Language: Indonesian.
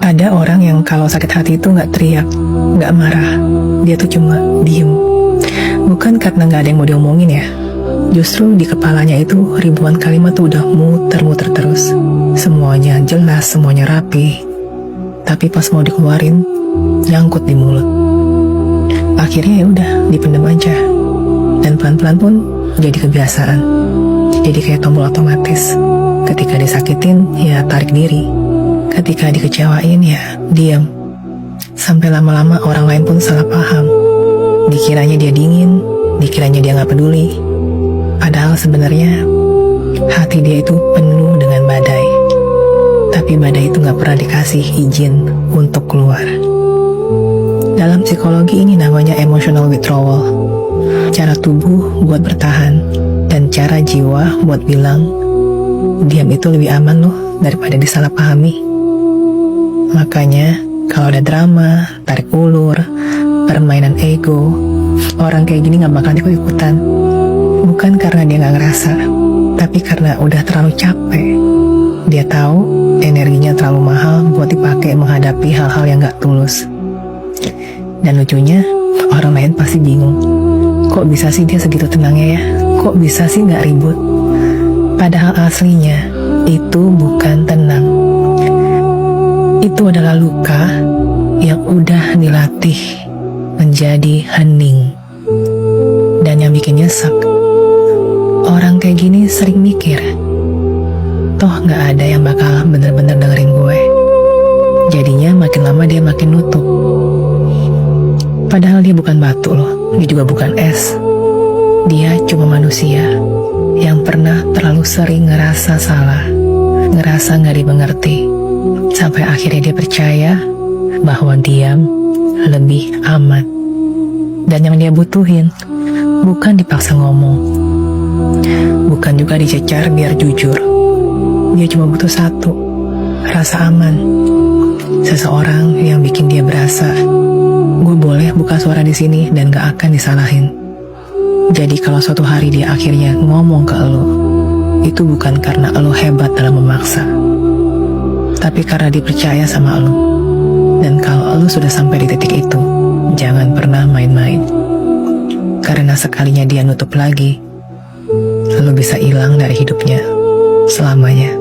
Ada orang yang kalau sakit hati itu nggak teriak, nggak marah. Dia tuh cuma diem. Bukan karena nggak ada yang mau diomongin ya. Justru di kepalanya itu ribuan kalimat tuh udah muter-muter terus. Semuanya jelas, semuanya rapi. Tapi pas mau dikeluarin, nyangkut di mulut. Akhirnya ya udah, dipendam aja. Dan pelan-pelan pun jadi kebiasaan. Jadi kayak tombol otomatis. Ketika disakitin, ya tarik diri. Ketika dikecewain, ya diam. Sampai lama-lama orang lain pun salah paham. Dikiranya dia dingin, dikiranya dia gak peduli. Padahal sebenarnya hati dia itu penuh dengan badai. Tapi badai itu gak pernah dikasih izin untuk keluar. Dalam psikologi ini namanya emotional withdrawal. Cara tubuh buat bertahan dan cara jiwa buat bilang diam itu lebih aman loh daripada disalahpahami. Makanya kalau ada drama, tarik ulur, permainan ego, orang kayak gini gak bakal ikut-ikutan. Bukan karena dia gak ngerasa, tapi karena udah terlalu capek. Dia tahu energinya terlalu mahal buat dipakai menghadapi hal-hal yang gak tulus. Dan lucunya, orang lain pasti bingung. Kok bisa sih dia segitu tenangnya ya? Kok bisa sih gak ribut? Padahal aslinya, itu bukan tenang. Itu adalah luka yang udah dilatih menjadi hening. Dan yang bikin nyesek, orang kayak gini sering mikir, toh gak ada yang bakal bener-bener dengerin gue. Jadinya makin lama dia makin nutup. Padahal dia bukan batu loh, dia juga bukan es. Dia cuma manusia yang pernah terlalu sering ngerasa salah, ngerasa gak dimengerti. Sampai akhirnya dia percaya bahwa diam lebih aman. Dan yang dia butuhin bukan dipaksa ngomong, bukan juga dicecar biar jujur. Dia cuma butuh satu, rasa aman. Seseorang yang bikin dia berasa, gue boleh buka suara di sini dan gak akan disalahin. Jadi kalau suatu hari dia akhirnya ngomong ke lo, itu bukan karena lo hebat dalam memaksa, tapi karena dipercaya sama lo. Dan kalau lo sudah sampai di titik itu, jangan pernah main-main. Karena sekalinya dia nutup lagi, lo bisa hilang dari hidupnya selamanya.